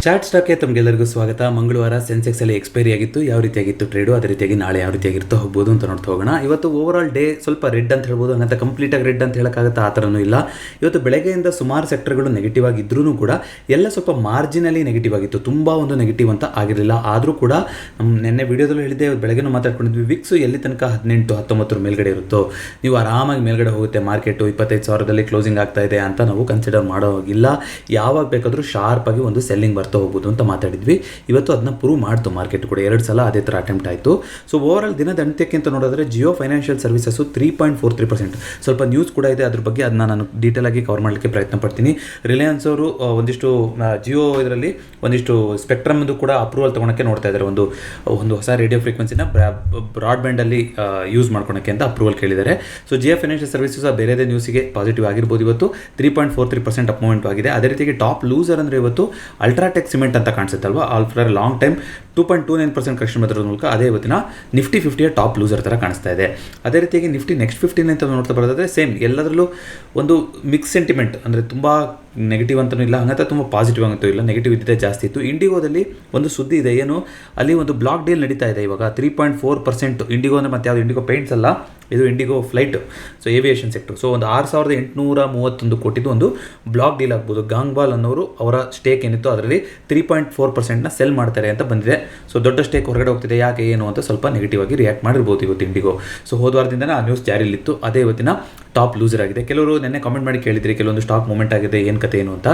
Chart ಸ್ಟಾಕ್ಗೆ ತಮಗೆಲ್ಲರಿಗೂ ಸ್ವಾಗತ. ಮಂಗಳವಾರ ಸೆನ್ಸೆಕ್ಸ್ ಅಲ್ಲಿ ಎಕ್ಸ್ಪೈರಿ ಆಗಿತ್ತು. ಯಾವ ರೀತಿಯಾಗಿತ್ತು ಟ್ರೇಡು, ಅದೇ ರೀತಿಯಾಗಿ ನಾಳೆ ಯಾವ ರೀತಿಯಾಗಿರುತ್ತೋ ಹೋಗ್ಬೋದು ಅಂತ ನೋಡ್ತಾ ಹೋಗೋಣ. ಇವತ್ತು ಓವರ್ ಆಲ್ ಡೇ ಸ್ವಲ್ಪ ರೆಡ್ ಅಂತ ಹೇಳ್ಬೋದು, ಹಂಗಂತ ಕಂಪ್ಲೀಟಾಗಿ ರೆಡ್ ಅಂತ ಹೇಳೋಕ್ಕಾಗುತ್ತೆ, ಆ ಥರನೂ ಇಲ್ಲ. ಇವತ್ತು ಬೆಳಗ್ಗೆಯಿಂದ ಸುಮಾರು ಸೆಕ್ಟರ್ಗಳು ನೆಗೆಟಿವ್ ಆಗಿದ್ರೂ ಕೂಡ ಎಲ್ಲ ಸ್ವಲ್ಪ ಮಾರ್ಜಿನಲಿ ನೆಗೆಟಿವ್ ಆಗಿತ್ತು, ತುಂಬ ಒಂದು ನೆಗೆಟಿವ್ ಅಂತ ಆಗಿರಲಿಲ್ಲ. ಆದರೂ ಕೂಡ ನಿನ್ನೆ ವಿಡಿಯೋದಲ್ಲೂ ಹೇಳಿದ್ದೆ, ಬೆಳಗ್ಗೆನೂ ಮಾತಾಡ್ಕೊಂಡಿದ್ವಿ, ವಿಕ್ಸು ಎಲ್ಲಿ ತನಕ 18-19 ಮೇಲ್ಗಡೆ ಇರುತ್ತೋ ನೀವು ಆರಾಮಾಗಿ ಮೇಲ್ಗಡೆ ಹೋಗುತ್ತೆ. ಮಾರ್ಕೆಟು 25,000ದಲ್ಲಿ ಕ್ಲೋಸಿಂಗ್ ಆಗ್ತಾ ಇದೆ ಅಂತ ನಾವು ಕನ್ಸಿಡರ್ ಮಾಡೋವಾಗಿಲ್ಲ. ಯಾವಾಗ ಬೇಕಾದರೂ ಶಾರ್ಪಾಗಿ ಒಂದು ಸೆಲ್ಲಿಂಗ್ ಬರ್ತಾ ಹೋಗ್ಬೋದು ಅಂತ ಮಾತಾಡಿದ್ವಿ. ಇವತ್ತು ಅದನ್ನ ಪ್ರೂವ್ ಮಾಡ್ತು ಮಾರ್ಕೆಟ್ ಕೂಡ, 2 ಸಲ ಅದೇ ಥರ ಅಟೆಂಪ್ಟ್ ಆಯಿತು. ಸೊ ಓವರ್ ಆಲ್ ದಿನದ ಅಂತ್ಯಕ್ಕೆ ಅಂತ ನೋಡಿದ್ರೆ ಜಿಯೋ ಫೈನಾನ್ಷಿಯಲ್ ಸರ್ವಿಸಸ್ಸು 3.43%. ಸ್ವಲ್ಪ ನ್ಯೂಸ್ ಕೂಡ ಇದೆ, ಅದ್ರ ಬಗ್ಗೆ ಅದನ್ನ ನಾನು ಡೀಟೇಲ್ ಆಗಿ ಕವರ್ ಮಾಡಲಿಕ್ಕೆ ಪ್ರಯತ್ನ ಪಡ್ತೀನಿ. ರಿಲಯನ್ಸ್ ಅವರು ಒಂದಿಷ್ಟು ಜಿಯೋ ಇದರಲ್ಲಿ ಒಂದಿಷ್ಟು ಸ್ಪೆಕ್ಟ್ರಮ್ದು ಕೂಡ ಅಪ್ರೂವಲ್ ತೊಗೊಳಕ್ಕೆ ನೋಡ್ತಾ ಇದ್ದಾರೆ. ಒಂದು ಹೊಸ ರೇಡಿಯೋ ಫ್ರೀಕ್ವೆನ್ಸಿನ ಬ್ರಾಡ್ಬ್ಯಾಂಡಲ್ಲಿ ಯೂಸ್ ಮಾಡ್ಕೊಳಕ್ಕೆ ಅಂತ ಅಪ್ರೂವಲ್ ಕೇಳಿದ್ದಾರೆ. ಸೊ ಜಿಯೋ ಫೈನಾನ್ಷಿಯಲ್ ಸರ್ವಿಸಸ್ ಬೇರೆದೇ ನ್ಯೂಸಿಗೆ ಪಾಸಿಟಿವ್ ಆಗಿರ್ಬೋದು. ಇವತ್ತು 3.43% ಅಪ್ ಮೂವ್ಮೆಂಟ್ ಆಗಿದೆ. ಅದೇ ರೀತಿಯಾಗಿ ಟಾಪ್ ಲೂಸರ್ ಅಂದರೆ ಇವತ್ತು ಅಲ್ಟ್ರಾಟೆಕ್ ಸಿಮೆಂಟ್ ಅಂತ ಕಾಣಿಸುತ್ತಲ್ವಾ, ಆಫ್ಟರ್ ಲಾಂಗ್ ಟೈಮ್ 2.29% ಕರೆಕ್ಷನ್ ಬರೋದ್ರ ಮೂಲಕ ಅದೇ ಇವತ್ತಿನ ನಿಫ್ಟಿ 50ಯ ಟಾಪ್ ಲೂಸರ್ ಥರ ಕಾಣಿಸ್ತಾ ಇದೆ. ಅದೇ ರೀತಿಯಾಗಿ ನಿಫ್ಟಿ ನೆಕ್ಸ್ಟ್ 15 ಅಂತ ನೋಡ್ತಾ ಬರೋದಾದರೆ ಸೇಮ್ ಎಲ್ಲದರಲ್ಲೂ ಒಂದು ಮಿಕ್ಸ್ ಸೆಂಟಿಮೆಂಟ್, ಅಂದರೆ ತುಂಬ ನೆಗೆಟಿವ್ ಅಂತಲೂ ಇಲ್ಲ, ಹಂಗಂತ ತುಂಬ ಪಾಸಿಟಿವ್ ಅಂತೂ ಇಲ್ಲ, ನೆಗೆಟಿವ್ ಇದ್ದಿದ್ದೇ ಜಾಸ್ತಿ ಇತ್ತು. ಇಂಡಿಗೋದಲ್ಲಿ ಒಂದು ಸುದ್ದಿ ಇದೆ, ಏನು ಅಲ್ಲಿ ಒಂದು ಬ್ಲಾಕ್ ಡೀಲ್ ನಡೀತಾ ಇದೆ ಇವಾಗ 3.4%. ಇಂಡಿಗೋ ಅಂದರೆ ಮತ್ತೆ ಯಾವುದು ಇಂಡಿಗೋ ಪೇಂಟ್ಸ್ ಅಲ್ಲ, ಇದು IndiGo flight, so aviation sector. So ಒಂದು 6,831 ಕೋಟಿದು ಒಂದು ಬ್ಲಾಕ್ ಡೀಲ್ ಆಗ್ಬೋದು. ಗಾಂಗ್ವಾಲ್ ಅನ್ನೋರು ಅವರ ಸ್ಟೇಕ್ ಏನಿತ್ತು ಅದರಲ್ಲಿ 3.4%ನ ಸೆಲ್ ಮಾಡ್ತಾರೆ ಅಂತ ಬಂದಿದೆ. ಸೊ ದೊಡ್ಡ ಸ್ಟೇಕ್ ಹೊರಗಡೆ ಹೋಗ್ತಿದೆ, ಯಾಕೆ ಏನು ಅಂತ ಸ್ವಲ್ಪ ನೆಗೆಟಿವ್ ಆಗಿ ರಿಯಾಕ್ಟ್ ಮಾಡಿರ್ಬೋದು ಇವತ್ತು ಇಂಡಿಗೋ. ಸೊ ಹೋದ ವಾರದಿಂದನೇ ಆ ನ್ಯೂಸ್ ಜಾರಿಲಿತ್ತು, ಅದೇ ಇವತ್ತಿನ ಟಾಪ್ ಲೂಸರ್ ಆಗಿದೆ. ಕೆಲವರು ನೆನ್ನೆ ಕಾಮೆಂಟ್ ಮಾಡಿ ಕೇಳಿದ್ರಿ, ಕೆಲವೊಂದು ಸ್ಟಾಕ್ ಮೂವ್ಮೆಂಟ್ ಆಗಿದೆ, ಏನು ಕತೆ ಏನು ಅಂತ.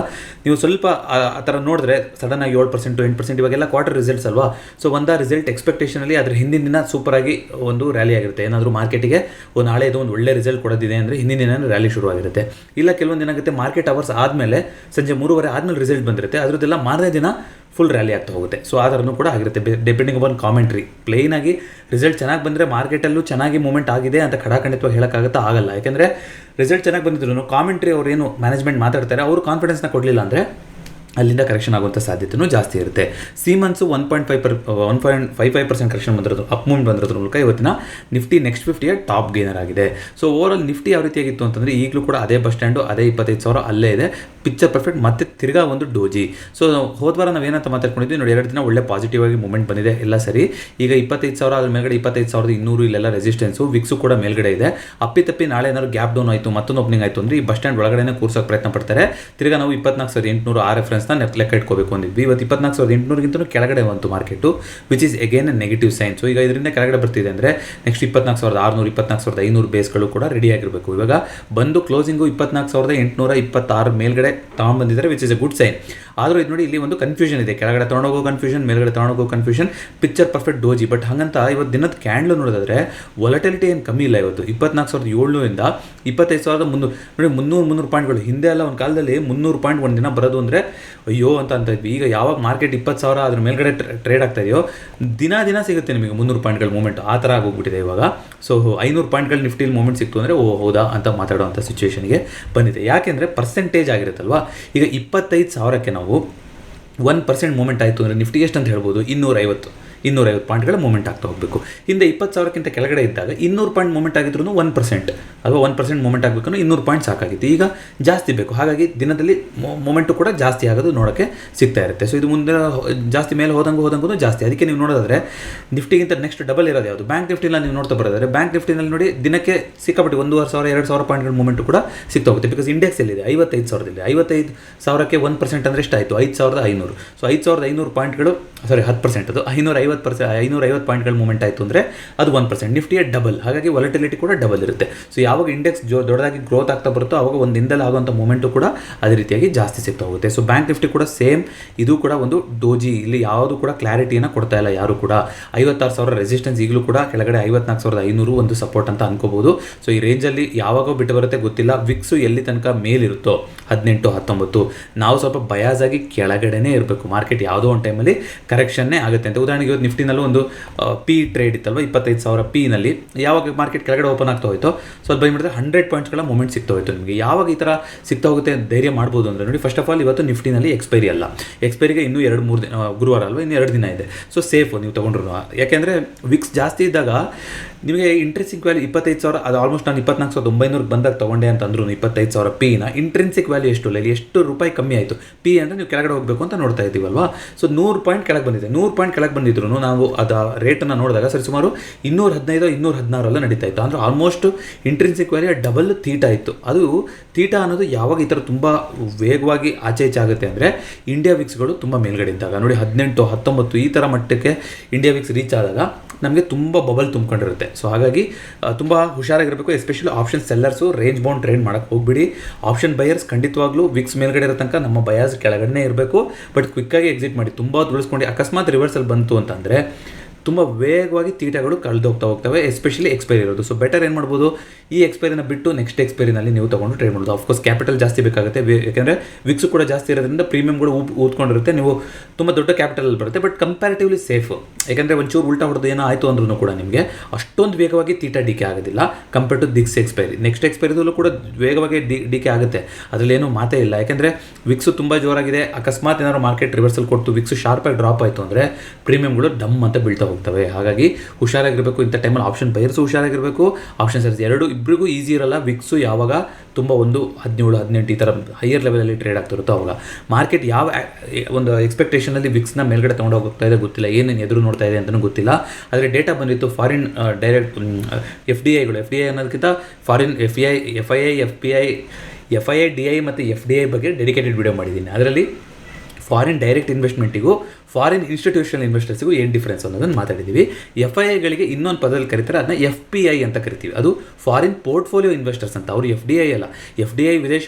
ನೀವು ಸ್ವಲ್ಪ ಆ ಥರ ನೋಡಿದ್ರೆ ಸಡನ್ ಆಗಿ 7% 8%, ಇವಾಗೆಲ್ಲ ಕ್ವಾರ್ಟರ್ ರಿಸಲ್ಟ್ಸ್ ಅಲ್ವಾ. ಸೊ ಒಂದು ರಿಸಲ್ಟ್ ಎಕ್ಸ್ಪೆಕ್ಟೇಷನಲ್ಲಿ ಅದ್ರ ಹಿಂದಿನ ದಿನ ಸೂಪರಾಗಿ ಒಂದು ರ್ಯಾಲಿ ಆಗಿರುತ್ತೆ. ಏನಾದರೂ ಮಾರ್ಕೆಟಿಗೆ ನಾಳೆ ಇದು ಒಂದು ಒಳ್ಳೆ ರಿಸಲ್ಟ್ ಕೊಡೋದಿದೆ ಅಂದರೆ ಹಿಂದಿನ ದಿನ ರ್ಯಾಲಿ ಶುರು ಆಗಿರುತ್ತೆ. ಇಲ್ಲ ಕೆಲವೊಂದು ಏನಾಗುತ್ತೆ, ಮಾರ್ಕೆಟ್ ಅವರ್ಸ್ ಆದಮೇಲೆ ಸಂಜೆ 3:30 ಆದಮೇಲೆ ರಿಸಲ್ಟ್ ಬಂದಿರುತ್ತೆ, ಅದರದ್ದೆಲ್ಲ ಮಾರನೇ ದಿನ ಫುಲ್ ರ್ಯಾಲಿ ಆಗ್ತಾ ಹೋಗುತ್ತೆ. ಸೊ ಆ ಥರನೂ ಕೂಡ ಆಗಿರುತ್ತೆ, ಡಿಪೆಂಡಿಂಗ್ ಅಪಾನ್ ಕಾಮೆಂಟ್ರಿ. ಪ್ಲೇನಾಗಿ ರಿಸಲ್ಟ್ ಚೆನ್ನಾಗಿ ಬಂದರೆ ಮಾರ್ಕೆಟಲ್ಲೂ ಚೆನ್ನಾಗಿ ಮೂವ್ಮೆಂಟ್ ಆಗಿದೆ ಅಂತ ಖಡಾಖಂಡಿತವಾಗಿ ಹೇಳೋಕ್ಕಾಗುತ್ತಾ, ಆಗಲ್ಲ. ಯಾಕೆಂದರೆ ರಿಸಲ್ಟ್ ಚೆನ್ನಾಗಿ ಬಂದಿದ್ರು ಕಾಮೆಂಟ್ರಿ ಅವ್ರು ಏನು ಮ್ಯಾನೇಜ್ಮೆಂಟ್ ಮಾತಾಡ್ತಾರೆ, ಅವರು ಕಾನ್ಫಿಡೆನ್ಸ್ನ ಕೊಡಲಿಲ್ಲ ಅಂದರೆ ಅಲ್ಲಿಂದ ಕರೆಕ್ಷನ್ ಆಗುವಂಥ ಸಾಧ್ಯತೆಯೂ ಜಾಸ್ತಿ ಇರುತ್ತೆ. ಸೀಮನ್ಸು 1.55% ಕರೆಕ್ಷನ್ ಬಂದಿರೋದು, ಅಪ್ ಮೂವ್ಮೆಂಟ್ ಬಂದಿರೋದ್ರ ಮೂಲಕ ಇವತ್ತಿನ ನಿಫ್ಟಿ ನೆಕ್ಸ್ಟ್ 50ಯ ಟಾಪ್ ಗೇನರ್ ಆಗಿದೆ. ಸೊ ಓವರ್ ಆಲ್ ನಿಫ್ಟಿ ಯಾವ ರೀತಿಯಾಗಿತ್ತು ಅಂತಂದರೆ, ಈಗಲೂ ಕೂಡ ಅದೇ ಬಸ್ ಸ್ಟ್ಯಾಂಡು, ಅದೇ 25,000 ಅಲ್ಲೇ ಇದೆ, ಪಿಕ್ಚರ್ ಪರ್ಫೆಕ್ಟ್. ಮತ್ತೆ ತಿರ್ಗಾ ಒಂದು ಡೋಜಿ. ಸೊ ಹೋದ್ವಾರ ನಾವೇನಂತ ಮಾತಾಡ್ಕೊಂಡಿದ್ವಿ ನೋಡಿ, 2 ದಿನ ಒಳ್ಳೆ ಪಾಸಿಟಿವ್ ಆಗಿ ಮೂವ್ಮೆಂಟ್ ಬಂದಿದೆ, ಎಲ್ಲ ಸರಿ. ಈಗ 25,000 ಅದ್ರ ಮೇಲ್ಗಡೆ 25,200 ಇಲ್ಲೆಲ್ಲ ರೆಸಿಸ್ಟೆನ್ಸು. ವಿಕ್ಸು ಕೂಡ ಮೇಲ್ಗಡೆ ಇದೆ. ಅಪ್ಪಿತಪ್ಪಿ ನಾಳೆ ಏನಾದ್ರು ಗ್ಯಾಪ್ ಡೌನ್ ಆಯಿತು, ಮತ್ತೊಂದು ಓಪನಿಂಗ್ ಆಯಿತು ಅಂದರೆ ಈ ಬಸ್ ಸ್ಟ್ಯಾಂಡ್ ಒಳಗಡೆ ಕೂರ್ಸೋಕೆ ಪ್ರಯತ್ನ ಪಡ್ತಾರೆ. ತಿರ್ಗಾ ನಾವು 24,800 ಆ ರೆಫರೆನ್ಸ್ನ ಲೆಕ್ಕ ಇಟ್ಕೋಬೇಕು ಅಂದಿದ್ವಿ. ಇವತ್ತು 24,800ಗಿಂತ ಕೆಳಗಡೆ ಬಂತು market, which is again negative sign. So ಈಗ ಇದರಿಂದ ಕೆಳಗಡೆ ಬರ್ತಿದೆ ಅಂದರೆ ನೆಕ್ಸ್ಟ್ 24,600 24,500 ಬೇಸ್ಗಳು ಕೂಡ ರೆಡಿ ಆಗಿರಬೇಕು. ಇವಾಗ ಬಂದು ಕ್ಲೋಸಿಂಗು 24,826 ಮೇಲ್ಗಡೆ ತಗೊಂಡ್ಬಂದಿದ್ದಾರೆ, which is a good sign. ಆದರೂ ಇದು ನೋಡಿ, ಇಲ್ಲಿ ಒಂದು ಕನ್ಫ್ಯೂಷನ್ ಇದೆ, ಕೆಳಗಡೆ ತೊಗೊಂಡೋಗೋ ಕನ್ಫ್ಯೂಷನ್, ಮೇಲ್ಗಡೆ ತೊಗೊಂಡೋಗೋ confusion, picture perfect doji. But ಹಾಗಂತ ಇವತ್ತು ದಿನದ ಕ್ಯಾಂಡ್ಲು ನೋಡೋದಾದ್ರೆ ವೊಲಟಿಲಿಟಿ ಏನು ಕಮ್ಮಿ ಇಲ್ಲ. ಇವತ್ತು 24,700ಇಂದ 25,300 ನೋಡಿ, 300 ಪಾಯಿಂಟ್ಗಳು. ಹಿಂದೆ ಎಲ್ಲ ಒಂದು ಕಾಲದಲ್ಲಿ 300 ಪಾಯಿಂಟ್ ಒಂದು ದಿನ ಬರೋದು ಅಂದರೆ ಅಯ್ಯೋ ಅಂತ ಇದ್ವಿ. ಈಗ ಯಾವಾಗ ಮಾರ್ಕೆಟ್ 20,000 ಅದ್ರ ಮೇಲ್ಗಡೆ ಟ್ರೇಡ್ ಆಗ್ತಾ ಇದೆಯೋ, ದಿನ ಸಿಗುತ್ತೆ ನಿಮಗೆ 300 ಪಾಯಿಂಟ್ಗಳ ಮೂವ್ಮೆಂಟ್, ಆ ಥರ ಆಗೋಗ್ಬಿಟ್ಟಿದೆ ಇವಾಗ. ಸೊ 500 ಪಾಯಿಂಟ್ಗಳು ನಿಫ್ಟಿಲಿ ಮೂವ್ಮೆಂಟ್ ಸಿಕ್ತು ಅಂದರೆ ಓ ಹೌದಾ ಅಂತ ಮಾತಾಡೋವಂಥ ಸಿಚುವೇಷನ್ಗೆ ಬಂದಿದೆ. ಯಾಕೆಂದರೆ ಪರ್ಸೆಂಟೇಜ್ ಆಗಿರುತ್ತಲ್ವಾ. ಈಗ 25,000ಕ್ಕೆ ನಾವು 1% ಮೂವ್ಮೆಂಟ್ ಆಯಿತು ಅಂದರೆ ನಿಫ್ಟಿ ಎಷ್ಟು ಅಂತ ಹೇಳ್ಬೋದು, 250 ಪಾಯಿಂಟ್ಗಳ ಮೂವ್ಮೆಂಟ್ ಆಗ್ತಾ ಹೋಗಬೇಕು. ಹಿಂದೆ 20,000ಕ್ಕಿಂತ ಕೆಳಗಡೆ ಇದ್ದಾಗ 200 ಪಾಯಿಂಟ್ ಮೂವ್ಮೆಂಟ್ ಆಗಿದ್ರು 1% ಅಥವಾ 1% ಮೂವ್ಮೆಂಟ್ ಆಗಬೇಕು, 200 ಪಾಯಿಂಟ್ ಸಾಕಾಗಿತ್ತು. ಈಗ ಜಾಸ್ತಿ ಬೇಕು, ಹಾಗಾಗಿ ದಿನದಲ್ಲಿ ಮೂಮೆಂಟು ಕೂಡ ಜಾಸ್ತಿ ಆಗೋದು ನೋಡೋಕ್ಕೆ ಸಿಗ್ತಾ ಇರುತ್ತೆ. ಸೊ ಇದು ಮುಂದೆ ಜಾಸ್ತಿ ಮೇಲೆ ಹೋದಂಗೂ ಜಾಸ್ತಿ. ಅದಕ್ಕೆ ನೀವು ನೋಡೋದಾದ್ರೆ ನಿಫ್ಟಿಗಿಂತ ನೆಕ್ಸ್ಟ್ ಡಬಲ್ ಇರೋದು ಯಾವುದು, ಬ್ಯಾಂಕ್ ನಿಫ್ಟಿನಲ್ಲಿ ನೀವು ನೋಡ್ತಾ ಬರೋದಾದ್ರೆ, ಬ್ಯಾಂಕ್ ನಿಫ್ಟಿನಲ್ಲಿ ನೋಡಿ ದಿನಕ್ಕೆ ಸಿಕ್ಕಾಪಟ್ಟೆ 1,500 2,000 ಪಾಯಿಂಟ್ಗಳ ಮೂವ್ಮೆಂಟು ಕೂಡ ಸಿಗ್ತಾ ಹೋಗುತ್ತೆ. ಬಿಕಾಸ್ ಇಂಡೆಕ್ಸ್ ಎಲ್ಲಿದೆ 55,000 55,000ಕ್ಕೆ 1% ಅಂದರೆ ಎಷ್ಟಾಯಿತು, 5,500. ಸೊ 5,500 ಪಾಯಿಂಟ್ಗಳು, ಸಾರಿ 10%, ಅದು 550 ಪಾಯಿಂಟ್ಗಳ ಮೂವ್ಮೆಂಟ್ ಆಯಿತು ಅಂದರೆ ಅದು 1%. ನಿಫ್ಟಿಯ ಡಬಲ್, ಹಾಗಾಗಿ ವಾಲಟಿಲಿಟಿ ಕೂಡ ಡಬಲ್ ಇರುತ್ತೆ. ಸೊ ಯಾವಾಗ ಇಂಡೆಕ್ಸ್ ದೊಡ್ಡದಾಗಿ ಗ್ರೋತ್ ಆಗ್ತಾ ಬರುತ್ತೋ ಆವಾಗ ಒಂದು ದಿನದಲ್ಲಿ ಆಗುವಂಥ ಮೂಮೆಂಟು ಕೂಡ ಅದೇ ರೀತಿಯಾಗಿ ಜಾಸ್ತಿ ಸಿಗ್ತಾ ಹೋಗುತ್ತೆ. ಸೊ ಬ್ಯಾಂಕ್ ನಿಫ್ಟಿ ಕೂಡ ಸೇಮ್, ಇದು ಕೂಡ ಒಂದು ಡೋಜಿ. ಇಲ್ಲಿ ಯಾವುದು ಕೂಡ ಕ್ಲಾರಿಟಿಯನ್ನು ಕೊಡ್ತಾ ಇಲ್ಲ ಯಾರು ಕೂಡ. 56,000 ರೆಸಿಸ್ಟೆನ್ಸ್, ಈಗಲೂ ಕೂಡ ಕೆಳಗಡೆ 54,500 ಒಂದು ಸಪೋರ್ಟ್ ಅಂತ ಅನ್ಕೋಬಹುದು. ಸೊ ಈ ರೇಂಜಲ್ಲಿ ಯಾವಾಗೋ ಬಿಟ್ಟು ಬರುತ್ತೆ ಗೊತ್ತಿಲ್ಲ. ವಿಕ್ಸು ಎಲ್ಲಿ ತನಕ ಮೇಲಿರುತ್ತೋ 18 19, ನಾವು ಸ್ವಲ್ಪ ಬಯಾಸ್ ಆಗಿ ಕೆಳಗಡೆನೇ ಇರಬೇಕು. ಮಾರ್ಕೆಟ್ ಯಾವುದೋ ಒಂದು ಟೈಮಲ್ಲಿ ಕರೆಕ್ಷನ್ನೇ ಆಗುತ್ತೆ ಅಂತ. ಉದಾಹರಣೆಗೆ ಇವತ್ತು ನಿಫ್ಟಿನಲ್ಲೂ ಒಂದು ಪಿ ಟ್ರೇಡ್ ಇತ್ತಲ್ವ, 25,000 ಪಿನಲ್ಲಿ ಯಾವಾಗ ಮಾರ್ಕೆಟ್ ಕೆಳಗಡೆ ಓಪನ್ ಆಗ್ತಾ ಹೋಯ್ತು, ಸ್ವಲ್ಪ ಬಂದ್ಬಿಡಿದ್ರೆ 100 ಪಾಯಿಂಟ್ಸ್ಗಳ ಮೂಮೆಂಟ್ ಸಿಗ್ತಾ ಹೋಯ್ತು ನಿಮಗೆ. ಯಾವಾಗ ಈ ಥರ ಸಿಗ್ತಾ ಹೋಗುತ್ತೆ ಧೈರ್ಯ ಮಾಡ್ಬೋದು ಅಂದರೆ ನೋಡಿ, ಫಸ್ಟ್ ಆಫ್ ಆಲ್ ಇವತ್ತು ನಿಫ್ಟಿನಲ್ಲಿ ಎಕ್ಸ್ಪೈರಿ ಅಲ್ಲ, ಎಕ್ಸ್ಪೈರಿಗೆ ಇನ್ನೂ 2-3 ದಿನ, ಗುರುವಾರ ಅಲ್ವಾ, ಇನ್ನು 2 ದಿನ ಇದೆ. ಸೊ ಸೇಫು ನೀವು ತೊಗೊಂಡ್ರು. ಯಾಕೆಂದರೆ ವಿಕ್ಸ್ ಜಾಸ್ತಿ ಇದ್ದಾಗ ನಿಮಗೆ ಇಂಟ್ರೆನ್ಸಿಕ್ ವ್ಯಾಲ್ಯೂ 25,000, ಅದು ಆಲ್ಮೋಸ್ಟ್ ನಾನು 24,900 ಬಂದಾಗ ತೊಗೊಂಡೆ ಅಂತಂದ್ರು 25,000 ಪಿನ. ಇಂಟ್ರೆನ್ಸಿಕ್ ವ್ಯಾಲ್ಯೂ ಎಷ್ಟು ಇಲ್ಲ, ಇಲ್ಲಿ ಎಷ್ಟು ರೂಪಾಯಿ ಕಮ್ಮಿ ಆಯಿತು. ಪಿ ಅಂದರೆ ನೀವು ಕೆಳಗಡೆ ಹೋಗಬೇಕು ಅಂತ ನೋಡ್ತಾ ಇದ್ದೀವಲ್ವಾ. ಸೊ 100 ಪಾಯಿಂಟ್ ಕೆಳಗೆ ಬಂದಿದೆ. 100 ಪಾಯಿಂಟ್ ಕೆಳಗೆ ಬಂದಿದ್ರು ನಾವು ಅದು ರೇಟನ್ನು ನೋಡಿದಾಗ ಸರಿ ಸುಮಾರು 215 216 ನಡೀತಾ ಇತ್ತು. ಅಂದರೆ almost intrinsic value double theta ಇತ್ತು. ಅದು ತೀಟಾ ಅನ್ನೋದು ಯಾವಾಗ ಈ ಥರ ತುಂಬ ವೇಗವಾಗಿ ಆಚೆ ಈಚೆ ಆಗುತ್ತೆ ಅಂದರೆ ಇಂಡಿಯಾ ವಿಕ್ಸ್ಗಳು ತುಂಬ ಮೇಲ್ಗಡೆ ಇದ್ದಾಗ ನೋಡಿ 18 19 ಈ ಥರ ಮಟ್ಟಕ್ಕೆ ಇಂಡಿಯಾ ವಿಕ್ಸ್ ರೀಚ್ ಆದಾಗ ನಮಗೆ ತುಂಬ ಬಬಲ್ ತುಂಬ್ಕೊಂಡಿರುತ್ತೆ. ಸೊ ಹಾಗಾಗಿ ತುಂಬ ಹುಷಾರಾಗಿರಬೇಕು. Especially option sellers range bound trade ಮಾಡೋಕ್ಕೆ ಹೋಗ್ಬಿಡಿ. ಆಪ್ಷನ್ ಬಯರ್ಸ್ ಖಂಡಿತವಾಗ್ಲೂ ವಿಕ್ಸ್ ಮೇಲ್ಗಡೆ ಇರೋ ತನಕ ನಮ್ಮ ಬಯಾಸ್ ಕೆಳಗಡೆ ಇರಬೇಕು. ಬಟ್ ಕ್ವಿಕ್ಕಾಗಿ ಎಕ್ಸಿಟ್ ಮಾಡಿ. ತುಂಬ ತುಳಿಸ್ಕೊಂಡು ಅಕಸ್ಮಾತ್ ರಿವರ್ಸಲ್ ಬಂತು ಅಂತಂದರೆ ತುಂಬ ವೇಗವಾಗಿ ತೀಟಗಳು ಕಳೆದೋಗ್ತಾ ಹೋಗ್ತವೆ, ಎಸ್ಪೆಷಲಿ ಎಕ್ಸ್ಪೈರಿ ಇರೋದು. ಸೊ ಬೆಟರ್ ಏನು ಮಾಡ್ಬೋದು, ಈ ಎಕ್ಸ್ಪೈರಿನ ಬಿಟ್ಟು ನೆಕ್ಸ್ಟ್ ಎಕ್ಸ್ಪೈರಿನಲ್ಲಿ ನೀವು ತೊಗೊಂಡು ಟ್ರೇಡ್ ಮಾಡೋದು. ಆಫ್ಕೋರ್ಸ್ ಕ್ಯಾಪಿಟಲ್ ಜಾಸ್ತಿ ಬೇಕಾಗುತ್ತೆ, ಯಾಕೆಂದರೆ ವಿಕ್ಸ್ ಕೂಡ ಜಾಸ್ತಿ ಇರೋದ್ರಿಂದ ಪ್ರೀಮಿಯಮ್ಗಳು ಊದ್ಕೊಂಡಿರುತ್ತೆ. ನೀವು ತುಂಬ ದೊಡ್ಡ ಕ್ಯಾಪಿಟಲ್ ಬರುತ್ತೆ, ಬಟ್ ಕಂಪ್ಯಾರಿಟಿವ್ಲಿ ಸೇಫ್. ಯಾಕೆಂದರೆ ಒಂಚೂರು ಉಲ್ಟಾ ಹೊಡೆದು ಏನೋ ಆಯಿತು ಅಂದ್ರೂ ಕೂಡ ನಿಮಗೆ ಅಷ್ಟೊಂದು ವೇಗವಾಗಿ ತೀಟಾ ಡಿಕೆ ಆಗೋದಿಲ್ಲ ಕಂಪೇರ್ ಟು ದಿಕ್ಸ್ ಎಕ್ಸ್ಪೈರಿ. ನೆಕ್ಸ್ಟ್ ಎಕ್ಸ್ಪೈರಿದಲ್ಲೂ ಕೂಡ ವೇಗವಾಗಿ ಡಿಕೆ ಆಗುತ್ತೆ, ಅದರಲ್ಲಿ ಏನೂ ಮಾತೇ ಇಲ್ಲ. ಯಾಕೆಂದರೆ ವಿಕ್ಸು ತುಂಬ ಜೋರಾಗಿದೆ. ಅಕಸ್ಮಾತ್ ಏನಾದ್ರು ಮಾರ್ಕೆಟ್ ರಿವರ್ಸಲ್ ಕೊಟ್ಟು ವಿಕ್ಸು ಶಾರ್ಪಾಗಿ ಡ್ರಾಪ್ ಆಯಿತು ಅಂದರೆ ಪ್ರೀಮಿಯಮ್ಗಳು ಡಮ್ ಅಂತ ಬೀಳ್ತಾ ಹೋಗ್ತವೆ. ಹಾಗಾಗಿ ಹುಷಾರಾಗಿರಬೇಕು. ಇಂಥ ಟೈಮಲ್ಲಿ ಆಪ್ಷನ್ ಬೈರ್ಸು ಹುಷಾರಾಗಿರಬೇಕು, ಆಪ್ಷನ್ ಸೆಲ್ಲರ್ಸ್ ಇಬ್ಬರಿಗೂ ಈಸಿ ಇರಲ್ಲ. ವಿಕ್ಸು ಯಾವಾಗ ತುಂಬ ಒಂದು 17 18 ಈ ಥರ ಹೈಯರ್ ಲೆವೆಲಲ್ಲಿ ಟ್ರೇಡ್ ಆಗ್ತಿರುತ್ತೋ ಅವಾಗ ಮಾರ್ಕೆಟ್ ಯಾವ ಒಂದು ಎಕ್ಸ್ಪೆಕ್ಟೇಷನಲ್ಲಿ ವಿಕ್ಸ್ನ ಮೇಲ್ಗಡೆ ತೊಗೊಂಡು ಹೋಗ್ತಾ ಇದೆ ಗೊತ್ತಿಲ್ಲ, ಏನೇನು ಎದುರು ನೋಡ್ತಾ ಇದೆ ಅಂತಲೂ ಗೊತ್ತಿಲ್ಲ. ಆದರೆ ಡೇಟಾ ಬಂದಿತ್ತು ಫಾರಿನ್ ಡೈರೆಕ್ಟ್ FDIಗಳು. FDI ಅನ್ನೋದಕ್ಕಿಂತ ಫಾರಿನ್ FII DI ಮತ್ತು FDI ಬಗ್ಗೆ ಡೆಡಿಕೇಟೆಡ್ ವಿಡಿಯೋ ಮಾಡಿದ್ದೀನಿ. ಅದರಲ್ಲಿ ಫಾರಿನ್ ಡೈರೆಕ್ಟ್ ಇನ್ವೆಸ್ಟ್ಮೆಂಟಿಗೂ ಫಾರಿನ್ ಇನ್ಸ್ಟಿಟ್ಯೂಷನಲ್ ಇನ್ವೆಸ್ಟರ್ಸಿಗೂ ಏನು ಡಿಫ್ರೆನ್ಸ್ ಅನ್ನೋದನ್ನು ಮಾತಾಡಿದ್ದೀವಿ. FIIಗಳಿಗೆ ಇನ್ನೊಂದು ಪದದಲ್ಲಿ ಕರೀತಾರೆ, ಅದನ್ನ FPI ಅಂತ ಕರಿತೀವಿ. ಅದು ಫಾರಿನ್ ಪೋರ್ಟ್ಫೋಲಿಯೋ ಇನ್ವೆಸ್ಟರ್ಸ್ ಅಂತ. ಅವರು FDI ಅಲ್ಲ. FDI ವಿದೇಶ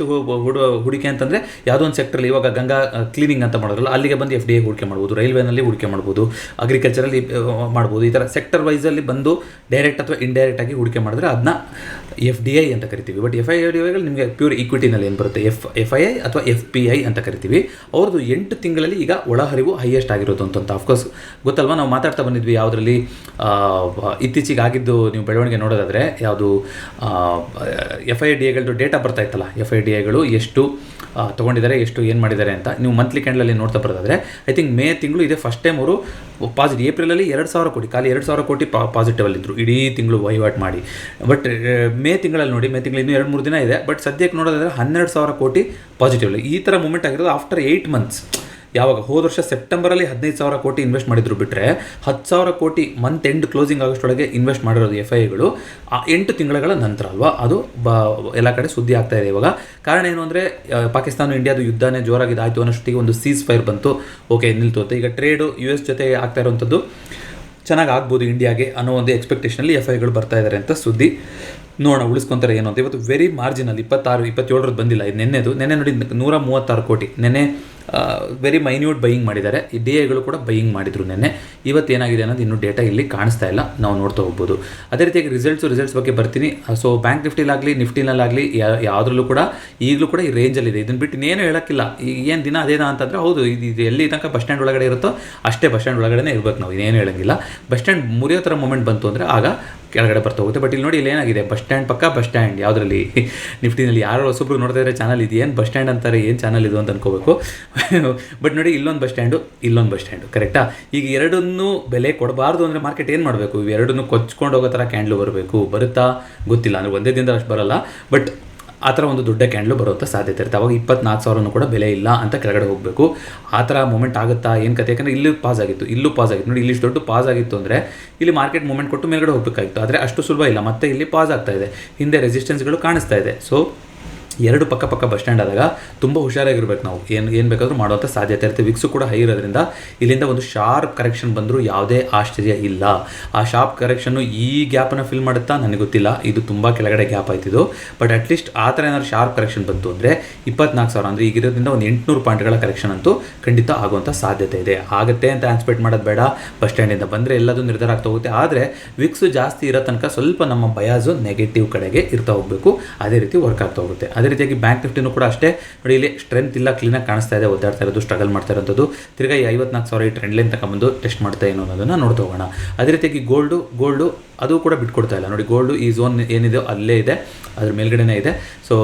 ಹೂಡಿಕೆ ಅಂತಂದರೆ ಯಾವುದೋ ಒಂದು ಸೆಕ್ಟ್ರಲ್ಲಿ, ಇವಾಗ ಗಂಗಾ ಕ್ಲೀನಿಂಗ್ ಅಂತ ಮಾಡೋದ್ರಲ್ಲ, ಅಲ್ಲಿಗೆ ಬಂದು FDI ಹೂಡಿಕೆ ಮಾಡ್ಬೋದು, ರೈಲ್ವೆನಲ್ಲಿ ಹೂಡಿಕೆ ಮಾಡ್ಬೋದು, ಅಗ್ರಿಕಲ್ಚರಲ್ಲಿ ಮಾಡ್ಬೋದು. ಈ ಥರ ಸೆಕ್ಟರ್ ವೈಸಲ್ಲಿ ಬಂದು ಡೈರೆಕ್ಟ್ ಅಥವಾ ಇಂಡೈರೆಕ್ಟ್ ಆಗಿ ಹೂಡಿಕೆ ಮಾಡಿದ್ರೆ ಅದನ್ನ FDI ಅಂತ ಕರಿತೀವಿ. ಬಟ್ FIIಗಳು ನಿಮಗೆ ಪ್ಯೂರ್ ಈಕ್ವಿಟಿನಲ್ಲಿ ಏನು ಬರುತ್ತೆ, FII ಅಥವಾ FPI ಅಂತ ಕರಿತೀವಿ. ಅವ್ರದ್ದು 8 ತಿಂಗಳಲ್ಲಿ ಈಗ ಒಳಹರಿವು ಹೈಯೆಸ್ಟ್ ಆಗಿರೋದು ಅಂತ. ಆಫ್ಕೋರ್ಸ್ ಗೊತ್ತಲ್ವಾ, ನಾವು ಮಾತಾಡ್ತಾ ಬಂದಿದ್ವಿ ಯಾವುದರಲ್ಲಿ ಇತ್ತೀಚೆಗೆ ಆಗಿದ್ದು ನೀವು ಬೆಳವಣಿಗೆ ನೋಡೋದಾದರೆ ಯಾವುದು FIDIಗಳದ್ದು ಡೇಟಾ ಬರ್ತಾ ಇತ್ತಲ್ಲ, FIDIಗಳು ಎಷ್ಟು ತೊಗೊಂಡಿದ್ದಾರೆ, ಎಷ್ಟು ಏನು ಮಾಡಿದ್ದಾರೆ ಅಂತ ನೀವು ಮಂತ್ಲಿ ಕ್ಯಾಂಡಲಲ್ಲಿ ನೋಡ್ತಾ ಬರೋದಾದರೆ ಐ ಥಿಂಕ್ ಮೇ ತಿಂಗಳು ಇದೆ ಫಸ್ಟ್ ಟೈಮ್ ಅವರು ಪಾಸಿಟಿವ್. ಏಪ್ರಿಲಲ್ಲಿ 2,000 ಕೋಟಿ, ಖಾಲಿ 2,000 ಕೋಟಿ ಪಾಸಿಟಿವಲ್ಲಿದ್ದರು ಇಡೀ ತಿಂಗಳು ವಹಿವಾಟು ಮಾಡಿ. ಬಟ್ ಮೇ ತಿಂಗಳಲ್ಲಿ ನೋಡಿ, ಮೇ ತಿಂಗಳು ಇನ್ನೂ 2-3 ದಿನ ಇದೆ, ಬಟ್ ಸದ್ಯಕ್ಕೆ ನೋಡೋದಾದರೆ 12,000 ಕೋಟಿ ಪಾಸಿಟಿವ್. ಈ ಥರ ಮೂಮೆಂಟ್ ಆಗಿರೋದು ಆಫ್ಟರ್ 8 ಮಂತ್ಸ್. ಯಾವಾಗ ಹೋದ ವರ್ಷ ಸೆಪ್ಟೆಂಬರಲ್ಲಿ 15,000 ಕೋಟಿ ಇನ್ವೆಸ್ಟ್ ಮಾಡಿದ್ರು ಬಿಟ್ಟರೆ 10,000 ಕೋಟಿ ಮಂತ್ ಎಂಡ್ ಕ್ಲೋಸಿಂಗ್ ಆಗೋಷ್ಟೊಳಗೆ ಇನ್ವೆಸ್ಟ್ ಮಾಡಿರೋದು FIIಗಳು 8 ತಿಂಗಳ ನಂತರ ಅಲ್ವಾ. ಅದು ಎಲ್ಲ ಕಡೆ ಸುದ್ದಿ ಆಗ್ತಾ ಇದೆ ಇವಾಗ. ಕಾರಣ ಏನು ಅಂದರೆ ಪಾಕಿಸ್ತಾನ ಇಂಡಿಯಾದು ಯುದ್ಧನೇ ಜೋರಾಗಿದೆ, ಆಯಿತು ಅನ್ನೋಷ್ಟೊತ್ತಿಗೆ ಒಂದು ಸೀಸ್ ಫೈರ್ ಬಂತು, ಓಕೆ ನಿಲ್ತು ಅಂತ. ಈಗ ಟ್ರೇಡು US ಜೊತೆ ಆಗ್ತಾ ಇರೋವಂಥದ್ದು ಚೆನ್ನಾಗಿ ಆಗ್ಬೋದು ಇಂಡಿಯಾಗೆ ಅನ್ನೋ ಒಂದು ಎಕ್ಸ್ಪೆಕ್ಟೇಷನಲ್ಲಿ FIIಗಳು ಬರ್ತಾ ಇದ್ದಾರೆ ಅಂತ ಸುದ್ದಿ. ನೋಡೋಣ ಉಳಿಸ್ಕೊತಾರೆ ಏನು ಅಂತ. ಇವತ್ತು ವೆರಿ ಮಾರ್ಜಿನಲ್ 26 27 ಬಂದಿಲ್ಲ. ಇದು ನೆನ್ನೆ ನೋಡಿ 136 ಕೋಟಿ ನೆನ್ನೆ ವೆರಿ ಮೈನ್ಯೂಟ್ ಬೈಯಿಂಗ್ ಮಾಡಿದ್ದಾರೆ. ಈ DIಗಳು ಕೂಡ ಬೈಯಿಂಗ್ ಮಾಡಿದ್ರು ನೆನ್ನೆ. ಇವತ್ತು ಏನಾಗಿದೆ ಅನ್ನೋದು ಇನ್ನೂ ಡೇಟಾ ಇಲ್ಲಿ ಕಾಣಿಸ್ತಾ ಇಲ್ಲ, ನಾವು ನೋಡ್ತಾ ಹೋಗ್ಬೋದು. ಅದೇ ರೀತಿಯಾಗಿ ರಿಸಲ್ಟ್ಸ್ ಬಗ್ಗೆ ಬರ್ತೀನಿ. ಸೊ ಬ್ಯಾಂಕ್ ನಿಫ್ಟಿನಲ್ಲಾಗಲಿ ಯಾವುದ್ರಲ್ಲೂ ಕೂಡ ಈಗಲೂ ಕೂಡ ಈ ರೇಂಜಲ್ಲಿದೆ. ಇದನ್ನು ಬಿಟ್ಟು ಇನ್ನೇನು ಹೇಳೋಕ್ಕಿಲ್ಲ. ಈಗ ಏನು ದಿನ ಅದೇನಾ ಅಂತಂದರೆ ಹೌದು, ಇದು ಎಲ್ಲಿ ತನಕ ಬಸ್ ಸ್ಟ್ಯಾಂಡ್ ಒಳಗಡೆ ಇರುತ್ತೋ ಅಷ್ಟೇ ಬಸ್ ಸ್ಟ್ಯಾಂಡ್ ಒಳಗಡೆ ಇರ್ಬೇಕು, ನಾವು ಇನ್ನೇನು ಹೇಳೋಂಗಿಲ್ಲ. ಬಸ್ ಸ್ಟ್ಯಾಂಡ್ ಮುರಿಯೋ ಥರ ಮೂಮೆಂಟ್ ಬಂತು ಅಂದರೆ ಆಗ ಕೆಳಗಡೆ ಬರ್ತಾ ಹೋಗುತ್ತೆ. ಬಟ್ ಇಲ್ಲಿ ನೋಡಿ, ಇಲ್ಲಿ ಏನಾಗಿದೆ, ಬಸ್ ಸ್ಟ್ಯಾಂಡ್ ಪಕ್ಕ ಬಸ್ ಸ್ಟ್ಯಾಂಡ್ ಯಾವುದರಲ್ಲಿ ನಿಫ್ಟಿನಲ್ಲಿ ಯಾರೋ ಹೊಸಬ್ರು ನೋಡ್ತಾ ಇದ್ದಾರೆ ಚಾನಲ್ ಇದು ಏನು ಬಸ್ ಸ್ಟ್ಯಾಂಡ್ ಅಂತಾರೆ, ಏನು ಚಾನಲ್ ಇದು ಅಂತ ಅನ್ಕೋಬೇಕು. ಬಟ್ ನೋಡಿ, ಇಲ್ಲೊಂದು ಬಸ್ ಸ್ಟ್ಯಾಂಡು ಕರೆಕ್ಟಾ. ಈಗ ಎರಡನ್ನೂ ಬೆಲೆ ಕೊಡಬಾರ್ದು ಅಂದರೆ ಮಾರ್ಕೆಟ್ ಏನು ಮಾಡಬೇಕು, ಇವೆರಡನ್ನೂ ಕೊಚ್ಕೊಂಡು ಹೋಗೋ ಥರ ಕ್ಯಾಂಡ್ಲು ಬರುತ್ತಾ ಗೊತ್ತಿಲ್ಲ. ಅಂದರೆ ಒಂದೇ ದಿನದಲ್ಲಿ ಅಷ್ಟು ಬರೋಲ್ಲ, ಬಟ್ ಆ ಥರ ಒಂದು ದೊಡ್ಡ ಕ್ಯಾಂಡ್ಲು ಬರೋಂಥ ಸಾಧ್ಯತೆ ಇರುತ್ತೆ. ಅವಾಗ 24,000 ಕೂಡ ಬೆಲೆ ಇಲ್ಲ ಅಂತ ಕೆಳಗಡೆ ಹೋಗಬೇಕು. ಆ ಥರ ಮೂಮೆಂಟ್ ಆಗುತ್ತಾ ಏನು ಕತೆ, ಯಾಕಂದರೆ ಇಲ್ಲೂ ಪಾಸ್ ಆಗಿತ್ತು ನೋಡಿ, ಇಲ್ಲಿ ಇಷ್ಟು ದೊಡ್ಡ ಪಾಸ್ ಆಗಿತ್ತು ಅಂದರೆ ಇಲ್ಲಿ ಮಾರ್ಕೆಟ್ ಮೂಮೆಂಟ್ ಕೊಟ್ಟು ಮೇಲ್ಗಡೆ ಹೋಗಬೇಕಾಗಿತ್ತು. ಆದರೆ ಅಷ್ಟು ಸುಲಭ ಇಲ್ಲ, ಮತ್ತೆ ಇಲ್ಲಿ ಪಾಸ್ ಆಗ್ತಾ ಇದೆ, ಹಿಂದೆ ರೆಸಿಸ್ಟೆನ್ಸ್ಗಳು ಕಾಣಿಸ್ತಾ ಇದೆ. ಸೊ ಎರಡು ಪಕ್ಕ ಬಸ್ ಸ್ಟ್ಯಾಂಡ್ ಆದಾಗ ತುಂಬ ಹುಷಾರಾಗಿರ್ಬೇಕು. ನಾವು ಏನು ಬೇಕಾದರೂ ಮಾಡುವಂಥ ಸಾಧ್ಯತೆ ಇರುತ್ತೆ. ವಿಕ್ಸು ಕೂಡ ಹೈ ಇರೋದ್ರಿಂದ ಇಲ್ಲಿಂದ ಒಂದು ಶಾರ್ಪ್ ಕರೆಕ್ಷನ್ ಬಂದರೂ ಯಾವುದೇ ಆಶ್ಚರ್ಯ ಇಲ್ಲ. ಆ ಶಾರ್ಪ್ ಕರೆಕ್ಷನ್ನು ಈ ಗ್ಯಾಪನ್ನು ಫಿಲ್ ಮಾಡುತ್ತಾ ನನಗೆ ಗೊತ್ತಿಲ್ಲ, ಇದು ತುಂಬ ಕೆಳಗಡೆ ಗ್ಯಾಪ್ ಆಯ್ತಿದ್ದು. ಬಟ್ ಅಟ್ಲೀಸ್ಟ್ ಆ ಥರ ಏನಾದ್ರು ಶಾರ್ಪ್ ಕರೆಕ್ಷನ್ ಬಂತು ಅಂದರೆ 24,000 ಅಂದರೆ ಈಗಿರೋದ್ರಿಂದ ಒಂದು 800 ಪಾಯಿಂಟ್ಗಳ ಕರೆಕ್ಷನ್ ಅಂತೂ ಖಂಡಿತ ಆಗುವಂಥ ಸಾಧ್ಯತೆ ಇದೆ. ಆಗುತ್ತೆ ಅಂತ ಆನ್ಸ್ಪೆಕ್ಟ್ ಮಾಡೋದು ಬೇಡ. ಬಸ್ ಸ್ಟ್ಯಾಂಡಿಂದ ಬಂದರೆ ಎಲ್ಲದೂ ನಿರ್ಧಾರ ಆಗ್ತಾ ಹೋಗುತ್ತೆ. ಆದರೆ ವಿಕ್ಸು ಜಾಸ್ತಿ ಇರೋ ತನಕ ಸ್ವಲ್ಪ ನಮ್ಮ ಬಯಾಸು ನೆಗೆಟಿವ್ ಕಡೆಗೆ ಇರ್ತಾ ಹೋಗಬೇಕು. ಅದೇ ರೀತಿ ವರ್ಕ್ ಆಗ್ತಾ ಹೋಗುತ್ತೆ. ಅದೇ ರೀತಿಯಾಗಿ ಬ್ಯಾಂಕ್ ನಿಫ್ಟಿನೂ ಕೂಡ ಅಷ್ಟೇ ನೋಡಿ, ಇಲ್ಲಿ ಸ್ಟ್ರೆಂತ್ ಇಲ್ಲ, ಕ್ಲೀನಾಗಿ ಕಾಣಿಸ್ತಾ ಇದೆ, ಒದ್ದಾಡ್ತಾ ಇರೋದು, ಸ್ಟ್ರಗಲ್ ಮಾಡ್ತಾ ಇರೋಂಥದ್ದು. ತಿರ್ಗಾ 54,000 ಟ್ರೆಂಡ್ ಲೈನ್ ತಗೊಂಬಂದು ಟೆಸ್ಟ್ ಮಾಡ್ತಾ ಏನೋ ಅನ್ನೋದನ್ನು ನೋಡ್ತಾ ಹೋಗೋಣ. ಅದೇ ರೀತಿಯಾಗಿ ಗೋಲ್ಡು ಅದು ಕೂಡ ಬಿಟ್ಕೊಡ್ತಾ ಇಲ್ಲ ನೋಡಿ. ಗೋಲ್ಡು ಈ ಝೋನ್ ಏನಿದೆ ಅಲ್ಲೇ ಇದೆ, ಅದ್ರ ಮೇಲ್ಗಡೆನೇ ಇದೆ. ಸೊ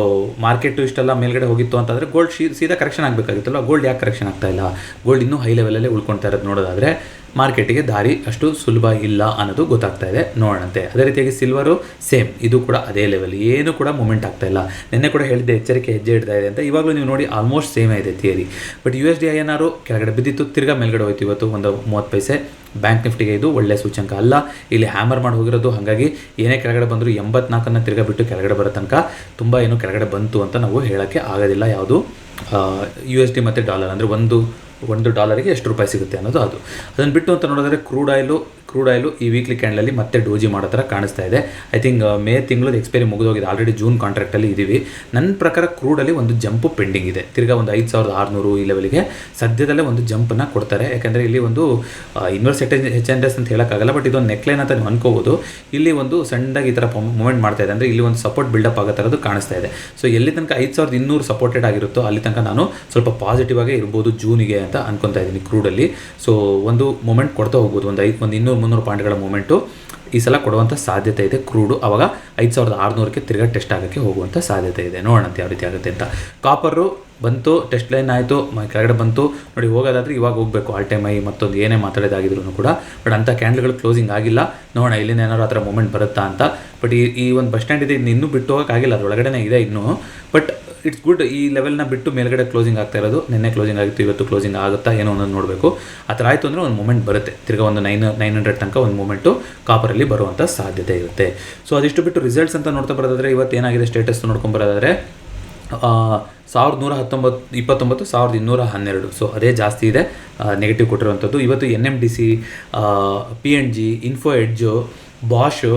ಮಾರ್ಕೆಟು ಇಷ್ಟೆಲ್ಲ ಮೇಲ್ಗಡೆ ಹೋಗಿತ್ತು ಅಂತಂದರೆ ಗೋಲ್ಡ್ ಸೀದಾ ಕರೆಕ್ಷನ್ ಆಗಬೇಕಾಗಿತ್ತಲ್ಲ. ಗೋಲ್ಡ್ ಯಾಕೆ ಕರೆಕ್ಷನ್ ಆಗ್ತಾ ಇಲ್ಲ, ಗೋಲ್ಡ್ ಇನ್ನೂ ಹೈ ಲೆವೆಲಲ್ಲೇ ಉಳ್ಕೊಳ್ತಾ ಇರೋದು ನೋಡೋದಾದರೆ ಮಾರ್ಕೆಟಿಗೆ ದಾರಿ ಅಷ್ಟು ಸುಲಭ ಇಲ್ಲ ಅನ್ನೋದು ಗೊತ್ತಾಗ್ತಾ ಇದೆ, ನೋಡೋಣಂತೆ. ಅದೇ ರೀತಿಯಾಗಿ ಸಿಲ್ವರು ಸೇಮ್, ಇದು ಕೂಡ ಅದೇ ಲೆವೆಲ್, ಏನು ಕೂಡ ಮೂಮೆಂಟ್ ಆಗ್ತಾ ಇಲ್ಲ. ನಿನ್ನೆ ಕೂಡ ಹೇಳಿದ್ದೆ ಎಚ್ಚರಿಕೆ ಹೆಜ್ಜೆ ಇಡ್ತಾ ಇದೆ ಅಂತ. ಇವಾಗಲೂ ನೀವು ನೋಡಿ ಆಲ್ಮೋಸ್ಟ್ ಸೇಮೇ ಇದೆ ಥಿಯರಿ. ಬಟ್ USD INR ಕೆಳಗಡೆ ಬಿದ್ದಿತ್ತು, ತಿರ್ಗಾ ಮೇಲ್ಗಡೆ ಹೋಯ್ತು ಇವತ್ತು ಒಂದು 30 ಪೈಸೆ. ಬ್ಯಾಂಕ್ ನಿಫ್ಟಿಗೆ ಇದು ಒಳ್ಳೆ ಸೂಚಕ ಅಲ್ಲ, ಇಲ್ಲಿ ಹ್ಯಾಮರ್ ಮಾಡಿ ಹೋಗಿರೋದು. ಹಾಗಾಗಿ ಏನೇ ಕೆಳಗಡೆ ಬಂದರೂ 84 ತಿರ್ಗಾ ಬಿಟ್ಟು ಕೆಳಗಡೆ ಬರೋ ತನಕ ತುಂಬ ಏನು ಕೆಳಗಡೆ ಬಂತು ಅಂತ ನಾವು ಹೇಳೋಕ್ಕೆ ಆಗೋದಿಲ್ಲ. ಯಾವುದು USD ಮತ್ತು ಡಾಲರ್ ಅಂದರೆ ಒಂದು ಡಾಲರಿಗೆ ಎಷ್ಟು ರೂಪಾಯಿ ಸಿಗುತ್ತೆ ಅನ್ನೋದು ಅದು. ಅದನ್ನು ಬಿಟ್ಟು ಅಂತ ನೋಡಿದ್ರೆ ಕ್ರೂಡ್ ಆಯಿಲು ಈ ವೀಕ್ಲಿ ಕ್ಯಾಂಡಲಲ್ಲಿ ಮತ್ತೆ ಡೋಜಿ ಮಾಡೋ ಥರ ಕಾಣಿಸ್ತಾ ಇದೆ. ಐ ಥಿಂಕ್ ಮೇ ತಿಂಗಳು ಎಕ್ಸ್ಪೈರಿ ಮುಗಿದೋಗಿದೆ, ಆಲ್ರೆಡಿ ಜೂನ್ ಕಾಂಟ್ರಾಕ್ಟಲ್ಲಿ ಇದ್ದೀವಿ. ನನ್ನ ಪ್ರಕಾರ ಕ್ರೂಡಲ್ಲಿ ಒಂದು ಜಂಪು ಪೆಂಡಿಂಗ್ ಇದೆ, ತಿರ್ಗಾ ಒಂದು 5600 ಈ ಲೆವೆಲ್ಗೆ ಸದ್ಯದಲ್ಲೇ ಒಂದು ಜಂಪನ್ನು ಕೊಡ್ತಾರೆ. ಯಾಕೆಂದರೆ ಇಲ್ಲಿ ಒಂದು ಇನ್ವರ್ಸ್ HNS ಅಂತ ಹೇಳೋಕ್ಕಾಗಲ್ಲ, ಬಟ್ ಇದೊಂದು ನೆಕ್ಲೈನ್ ಅಂತ ನೀವು ಅನ್ಕೋಬೋದು. ಇಲ್ಲಿ ಒಂದು ಸಣ್ಣದಾಗಿ ಈ ಥರ ಮೂವ್ಮೆಂಟ್ ಮಾಡ್ತಾ ಇದೆ, ಅಂದರೆ ಇಲ್ಲಿ ಒಂದು ಸಪೋರ್ಟ್ ಬಿಲ್ಡಪ್ ಆಗೋ ಥರದ್ದು ಕಾಣಿಸ್ತಾ ಇದೆ. ಸೊ ಎಲ್ಲಿ ತನಕ 5200 ಸಪೋರ್ಟೆಡ್ ಆಗಿರುತ್ತೋ ಅಲ್ಲಿ ತನಕ ನಾನು ಸ್ವಲ್ಪ ಪಾಸಿಟಿವ್ ಆಗೇ ಇರ್ಬೋದು ಜೂನಿಗೆ ಅಂತ ಅನ್ಕೊತಾ ಇದ್ದೀನಿ ಕ್ರೂಡಲ್ಲಿ. ಸೊ ಒಂದು ಮೂಮೆಂಟ್ ಕೊಡ್ತಾ ಹೋಗ್ಬೋದು, ಒಂದು 200-300 ಪಾಯಿಂಟ್ಗಳ ಮೂಮೆಂಟು ಈ ಸಲ ಕೊಡುವಂಥ ಸಾಧ್ಯತೆ ಇದೆ ಕ್ರೂಡು. ಆವಾಗ 5600ಕ್ಕೆ ತಿರ್ಗಾ ಟೆಸ್ಟ್ ಆಗೋಕ್ಕೆ ಹೋಗುವಂಥ ಸಾಧ್ಯತೆ ಇದೆ, ನೋಡೋಣ ಯಾವ ರೀತಿ ಆಗುತ್ತೆ ಅಂತ. ಕಾಪರು ಬಂತು, ಟೆಸ್ಟ್ ಲೈನ್ ಆಯಿತು, ಕೆಳಗಡೆ ಬಂತು ನೋಡಿ. ಹೋಗೋದಾದರೆ ಇವಾಗ ಹೋಗಬೇಕು, ಆಲ್ ಟೈಮ್ ಐ ಮತ್ತೊಂದು ಏನೇ ಮಾತಾಡೋದಾಗಿದ್ರು ಕೂಡ. ಬಟ್ ಅಂಥ ಕ್ಯಾಂಡಲ್ಗಳು ಕ್ಲೋಸಿಂಗ್ ಆಗಿಲ್ಲ, ನೋಡೋಣ ಇಲ್ಲಿಂದ ಏನಾದ್ರು ಆ ಥರ ಮೂಮೆಂಟ್ ಬರುತ್ತಾ ಅಂತ. ಬಟ್ ಈ ಒಂದು ಬಸ್ ಸ್ಟ್ಯಾಂಡ್ ಇದೆ, ಇನ್ನೂ ಬಿಟ್ಟು ಹೋಗೋಕ್ಕಾಗಿಲ್ಲ, ಅದರೊಳಗಡೆ ಇದೆ ಇನ್ನೂ. ಬಟ್ ಇಟ್ಸ್ ಗುಡ್, ಈ ಲೆವೆಲ್ನ ಬಿಟ್ಟು ಮೇಲ್ಗಡೆ ಕ್ಲೋಸಿಂಗ್ ಆಗ್ತಾ ಇರೋದು. ನಿನ್ನೆ ಕ್ಲೋಸಿಂಗ್ ಆಗಿತ್ತು, ಇವತ್ತು ಕ್ಲೋಸಿಂಗ್ ಆಗುತ್ತಾ ಏನೋ ಅನ್ನೋದು ನೋಡಬೇಕು. ಆ ಥರ ಆಯಿತು ಅಂದರೆ ಒಂದು ಮೂಮೆಂಟ್ ಬರುತ್ತೆ, ತಿರ್ಗಾ ಒಂದು 900 ತನಕ ಒಂದು ಮೂಮೆಂಟು ಕಾಪರಲ್ಲಿ ಬರುವಂಥ ಸಾಧ್ಯತೆ ಇರುತ್ತೆ. ಸೊ ಅದಿಷ್ಟು ಬಿಟ್ಟು ರಿಸಲ್ಟ್ಸ್ ಅಂತ ನೋಡ್ತಾ ಬರೋದಾದರೆ ಇವತ್ತು ಏನಾಗಿದೆ ಸ್ಟೇಟಸ್ ನೋಡ್ಕೊಂಬರೋದಾದರೆ 1119, 21212. ಸೊ ಅದೇ ಜಾಸ್ತಿ ಇದೆ ನೆಗೆಟಿವ್ ಕೊಟ್ಟಿರುವಂಥದ್ದು. ಇವತ್ತು NMDC, P&G, Info Edge, Bosch,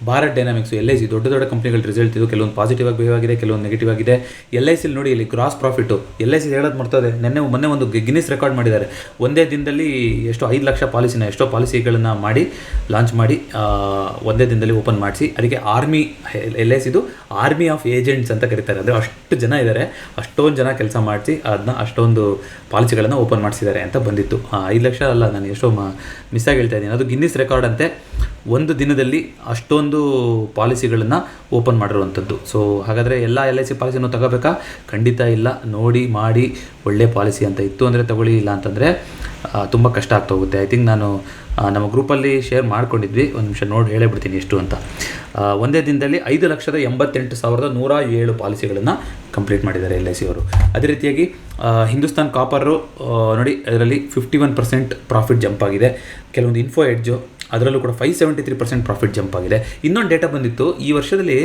Bharat Dynamics, LIC ದೊಡ್ಡ ಕಂಪ್ನಿಗಳ ರಿಸಲ್ಟ್ ಇದು. ಕೆಲವೊಂದು ಪಾಸಿಟಿವ್ ಆಗಿ ಬಿಹೇವ್ ಆಗಿದೆ, ಕೆಲವೊಂದು ನೆಗೆಟಿವ್ ಆಗಿದೆ. LIC ನೋಡಿ, ಇಲ್ಲಿ ಗ್ರಾಸ್ ಪ್ರಾಫಿಟ್ಟು LIC ಹೇಳೋದು ಮಾಡ್ತಾರೆ. ಮೊನ್ನೆ ಒಂದು ಗಿನ್ನಿಸ್ ರೆಕಾರ್ಡ್ ಮಾಡಿದ್ದಾರೆ. ಒಂದೇ ದಿನದಲ್ಲಿ ಎಷ್ಟೋ 5 ಲಕ್ಷ ಪಾಲಿಸಿನ ಎಷ್ಟೋ ಪಾಲಿಸಿಗಳನ್ನು ಲಾಂಚ್ ಮಾಡಿ ಒಂದೇ ದಿನದಲ್ಲಿ ಓಪನ್ ಮಾಡಿಸಿ. ಅದಕ್ಕೆ LICದು ಆರ್ಮಿ ಆಫ್ ಏಜೆಂಟ್ಸ್ ಅಂತ ಕರೀತಾರೆ. ಅಂದರೆ ಅಷ್ಟು ಜನ ಇದ್ದಾರೆ, ಅಷ್ಟೊಂದು ಜನ ಕೆಲಸ ಮಾಡಿಸಿ ಅದನ್ನ ಅಷ್ಟೊಂದು ಪಾಲಿಸಿಗಳನ್ನು ಓಪನ್ ಮಾಡಿಸಿದ್ದಾರೆ ಅಂತ ಬಂದಿತ್ತು. 5 ಲಕ್ಷ ಅಲ್ಲ, ನಾನು ಎಷ್ಟೋ ಮಿಸ್ ಆಗಿ ಹೇಳ್ತಾ ಇದ್ದೀನಿ. ಅದು ಗಿನ್ನಿಸ್ ರೆಕಾರ್ಡ್ ಅಂತೆ, ಒಂದು ದಿನದಲ್ಲಿ ಅಷ್ಟೊಂದು ಪಾಲಿಸಿಗಳನ್ನು ಓಪನ್ ಮಾಡಿರುವಂಥದ್ದು. ಸೊ ಹಾಗಾದರೆ ಎಲ್ಲ LIC ಪಾಲಿಸಿನೂ ತಗೋಬೇಕಾ? ಖಂಡಿತ ಇಲ್ಲ. ನೋಡಿ ಮಾಡಿ ಒಳ್ಳೆ ಪಾಲಿಸಿ ಅಂತ ಇತ್ತು ಅಂದರೆ ತಗೊಳ್ಳಿ, ಇಲ್ಲ ಅಂತಂದರೆ ತುಂಬ ಕಷ್ಟ ಆಗ್ತಾ ಹೋಗುತ್ತೆ. ಐ ಥಿಂಕ್ ನಾನು ನಮ್ಮ ಗ್ರೂಪಲ್ಲಿ ಶೇರ್ ಮಾಡ್ಕೊಂಡಿದ್ವಿ, ಒಂದು ನಿಮಿಷ ನೋಡಿ ಹೇಳೇಬಿಡ್ತೀನಿ ಎಷ್ಟು ಅಂತ. ಒಂದೇ ದಿನದಲ್ಲಿ 5,88,107 ಪಾಲಿಸಿಗಳನ್ನು ಕಂಪ್ಲೀಟ್ ಮಾಡಿದ್ದಾರೆ LIC ಅವರು. ಅದೇ ರೀತಿಯಾಗಿ ಹಿಂದೂಸ್ತಾನ್ ಕಾಪರು ನೋಡಿ, ಅದರಲ್ಲಿ 51% ಪ್ರಾಫಿಟ್ ಜಂಪ್ ಆಗಿದೆ. ಕೆಲವೊಂದು ಇನ್ಫೋ ಎಡ್ಜು ಅದರಲ್ಲೂ ಕೂಡ 573% ಪ್ರಾಫಿಟ್ ಜಂಪ್ ಆಗಿದೆ. ಇನ್ನೊಂದು ಡೇಟಾ ಬಂದಿತ್ತು, ಈ ವರ್ಷದಲ್ಲಿ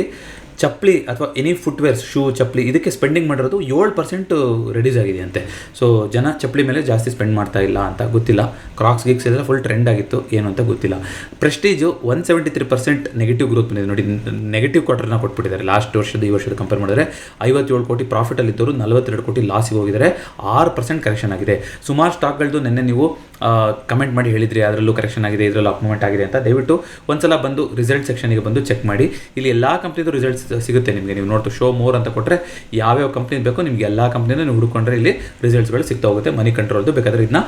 ಚಪ್ಪಲಿ ಅಥವಾ ಎನಿ ಫುಟ್ವೇರ್ಸ್, ಶೂ, ಚಪ್ಪಲಿ ಇದಕ್ಕೆ ಸ್ಪೆಂಡಿಂಗ್ ಮಾಡಿರೋದು 7% ರೆಡ್ಯೂಸ್ ಆಗಿದೆ ಅಂತೆ. ಸೊ ಜನ ಚಪ್ಪಲಿ ಮೇಲೆ ಜಾಸ್ತಿ ಸ್ಪೆಂಡ್ ಮಾಡ್ತಾ ಇಲ್ಲ ಅಂತ ಗೊತ್ತಿಲ್ಲ. ಕ್ರಾಕ್ಸ್ ಗಿಕ್ಸ್ ಎಲ್ಲ ಫುಲ್ ಟ್ರೆಂಡ್ ಆಗಿತ್ತು, ಏನು ಅಂತ ಗೊತ್ತಿಲ್ಲ. ಪ್ರೆಸ್ಟೀಜು 173% ನೆಗೆಟಿವ್ ಗ್ರೋತ್ ಬಂದಿದೆ ನೋಡಿ, ನೆಗೆಟಿವ್ ಕ್ವಾರ್ಟರ್ನ ಕೊಟ್ಬಿಟ್ಟಿದ್ದಾರೆ. ಲಾಸ್ಟ್ ವರ್ಷದ ಈ ವರ್ಷದ ಕಂಪೇರ್ ಮಾಡಿದ್ರೆ 57 ಕೋಟಿ ಪ್ರಾಫಿಟಲ್ಲಿದ್ದವರು 42 ಕೋಟಿ ಲಾಸಿಗೆ ಹೋಗಿದ್ದಾರೆ. 6% ಕರೆಕ್ಷನ್ ಆಗಿದೆ. ಸುಮಾರು ಸ್ಟಾಕ್ಗಳದ್ದು ನಿನ್ನೆ ನೀವು ಕಮೆಂಟ್ ಮಾಡಿ ಹೇಳಿದ್ರಿ, ಅದರಲ್ಲೂ ಕರೆಕ್ಷನ್ ಆಗಿದೆ, ಇದರಲ್ಲೂ ಅಪ್ ಮೂವ್ಮೆಂಟ್ ಆಗಿದೆ ಅಂತ. ದಯವಿಟ್ಟು ಒಂದ್ಸಲ ಬಂದು ರಿಸಲ್ಟ್ ಸೆಕ್ಷನಿಗೆ ಬಂದು ಚೆಕ್ ಮಾಡಿ. ಇಲ್ಲಿ ಎಲ್ಲ ಕಂಪ್ನಿದು ರಿಸಲ್ಟ್ಸ್ ಸಿಗುತ್ತೆ ನಿಮಗೆ. ನೀವು ನೋಡ್ತು ಶೋ ಮೋರ್ ಅಂತ ಕೊಟ್ಟರೆ ಯಾವ್ಯಾವ ಕಂಪ್ನಿ ಬೇಕೋ ನಿಮಗೆ ಎಲ್ಲ ಕಂಪ್ನಿನ ನೀವು ಹುಡುಕೊಂಡ್ರೆ ಇಲ್ಲಿ ರಿಸಲ್ಟ್ಸ್ಗಳು ಸಿಗ್ತಾ ಹೋಗುತ್ತೆ. ಮನಿ ಕಂಟ್ರೋಲ್ದು ಬೇಕಾದರೆ ಇದನ್ನ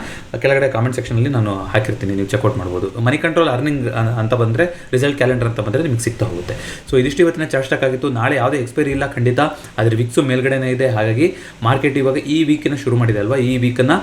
ಕೆಳಗಡೆ ಕಾಮೆಂಟ್ ಸೆಕ್ಷನಲ್ಲಿ ನಾನು ಹಾಕಿರ್ತೀನಿ, ನೀವು ಚೆಕ್ಔಟ್ ಮಾಡ್ಬೋದು. ಮನಿ ಕಂಟ್ರೋಲ್ ಅರ್ನಿಂಗ್ ಅಂತ ಬಂದರೆ, ರಿಸಲ್ಟ್ ಕ್ಯಾಲೆಂಡರ್ ಅಂತ ಬಂದರೆ ನಿಮಗೆ ಸಿಗ್ತಾ ಹೋಗುತ್ತೆ. ಸೊ ಇದಿಷ್ಟು ಇವತ್ತಿನ ಚಾರ್ಟ್ ಆಗಿತ್ತು. ನಾಳೆ ಯಾವುದೇ ಎಕ್ಸ್ಪೈರಿ ಇಲ್ಲ ಖಂಡಿತ, ಆದರೆ ವಿಕ್ಸು ಮೇಲ್ಗಡೆನೇ ಇದೆ. ಹಾಗಾಗಿ ಮಾರ್ಕೆಟ್ ಇವಾಗ ಈ ವೀಕನ್ನು ಶುರು ಮಾಡಿದೆ ಅಲ್ವಾ, ಈ ವೀಕನ್ನು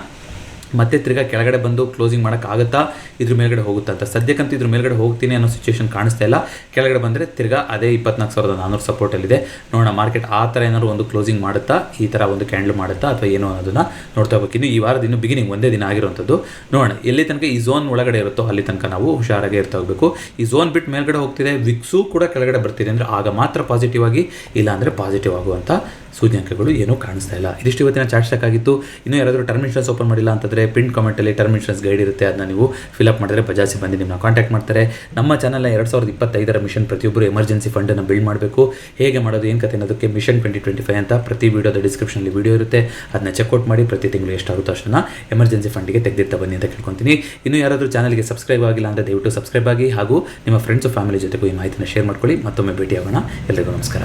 ಮತ್ತೆ ತಿರ್ಗಾ ಕೆಳಗಡೆ ಬಂದು ಕ್ಲೋಸಿಂಗ್ ಮಾಡೋಕ್ಕಾಗುತ್ತಾ, ಇದ್ರ ಮೇಲ್ಗಡೆ ಹೋಗುತ್ತಾ ಅಂತ. ಸದ್ಯಕ್ಕಂತೂ ಇದ್ರ ಮೇಲ್ಗಡೆ ಹೋಗ್ತೀನಿ ಅನ್ನೋ ಸಿಚುವೇಶನ್ ಕಾಣಿಸ್ತಾ ಇಲ್ಲ. ಕೆಳಗಡೆ ಬಂದರೆ ತಿರ್ಗಾ ಅದೇ 24,400 ಸಪೋರ್ಟಲ್ಲಿದೆ. ನೋಡೋಣ ಮಾರ್ಕೆಟ್ ಆ ಥರ ಏನಾದ್ರು ಒಂದು ಕ್ಲೋಸಿಂಗ್ ಮಾಡುತ್ತಾ, ಈ ಥರ ಒಂದು ಕ್ಯಾಂಡಲ್ ಮಾಡುತ್ತಾ ಅಥವಾ ಏನೋ ಅನ್ನೋದನ್ನು ನೋಡ್ತಾ ಹೋಗ್ಬೇಕು. ಇನ್ನು ಈ ವಾರದ ಇನ್ನು ಬಿಗಿನಿಂಗ್ ಒಂದೇ ದಿನ ಆಗಿರುವಂಥದ್ದು. ನೋಡೋಣ ಎಲ್ಲಿ ತನಕ ಈ ಝೋನ್ ಒಳಗಡೆ ಇರುತ್ತೋ ಅಲ್ಲಿ ತನಕ ನಾವು ಹುಷಾರಾಗಿ ಇರ್ತಾ ಹೋಗಬೇಕು. ಈ ಝೋನ್ ಬಿಟ್ಟು ಮೇಲ್ಗಡೆ ಹೋಗ್ತಿದೆ, ವಿಕ್ಸು ಕೂಡ ಕೆಳಗಡೆ ಬರ್ತಿದೆ ಅಂದರೆ ಆಗ ಮಾತ್ರ ಪಾಸಿಟಿವ್ ಆಗಿ, ಇಲ್ಲ ಅಂದರೆ ಪಾಸಿಟಿವ್ ಆಗುವಂಥ ಸೂಚ್ಯಂಕಗಳು ಏನೂ ಕಾಣಿಸ್ತಾ ಇಲ್ಲ. ಇದಿಷ್ಟು ಇವತ್ತಿನ ಚಾರ್ಟ್ ಆಗಿತ್ತು. ಇನ್ನೂ ಯಾರಾದರೂ ಟರ್ಮ್ ಇನ್ಶೂರೆನ್ಸ್ ಓಪನ್ ಮಾಡಿಲ್ಲ ಅಂತಂದರೆ ಪಿನ್ ಕಾಮೆಂಟಲ್ಲಿ ಟರ್ಮ್ ಇನ್ಶೂರೆನ್ಸ್ ಗೈಡ್ ಇರುತ್ತೆ, ಅದನ್ನ ನೀವು ಫಿಲಪ್ ಮಾಡಿದ್ರೆ ಬಜಾಜ್ ಸಿಬ್ಬಂದಿ ನಿಮ್ಮನ್ನ ಕಾಂಟ್ಯಾಕ್ಟ್ ಮಾಡ್ತಾರೆ. ನಮ್ಮ ಚಾನಲ್ನ 2025ರ ಮಿಷನ್ ಪ್ರತಿಯೊಬ್ಬರು ಎಮರ್ಜೆನ್ಸಿ ಫಂಡನ್ನು ಬಿಲ್ಡ್ ಮಾಡಬೇಕು. ಹೇಗೆ ಮಾಡೋದು, ಏನು ಕತೆ ಅನ್ನೋದಕ್ಕೆ ಮಿಷನ್ 2025 ಅಂತ ಪ್ರತಿ ವಿಡಿಯೋದ ಡಿಸ್ಕ್ರಿಪ್ಷನಲ್ಲಿ ವಿಡಿಯೋ ಇರುತ್ತೆ, ಅದನ್ನ ಚೆಕ್ಔಟ್ ಮಾಡಿ. ಪ್ರತಿ ತಿಂಗಳು ಎಷ್ಟಾಗುತ್ತೋ ಅಷ್ಟನ್ನು ಎಮರ್ಜೆನ್ಸಿ ಫಂಡಿಗೆ ತೆಗೆದಿರ್ತಾ ಬನ್ನಿ ಅಂತ ಕೇಳ್ಕೊತೀನಿ. ಇನ್ನೂ ಯಾರಾದರೂ ಚಾನಲ್ಗೆ ಸಬ್ಸ್ಕ್ರೈಬ್ ಆಗಿಲ್ಲ ಅಂದರೆ ದಯವಿಟ್ಟು ಸಬ್ಸ್ಕ್ರೈಬ್ ಆಗಿ, ಹಾಗೂ ನಿಮ್ಮ ಫ್ರೆಂಡ್ಸು ಫ್ಯಾಮಿಲಿ ಜೊತೆಗೂ ಈ ಮಾಹಿತಿನ ಶೇರ್ ಮಾಡ್ಕೊಳ್ಳಿ. ಮತ್ತೊಮ್ಮೆ ಭೇಟಿಯಾಗೋಣ. ಎಲ್ಲರಿಗೂ ನಮಸ್ಕಾರ.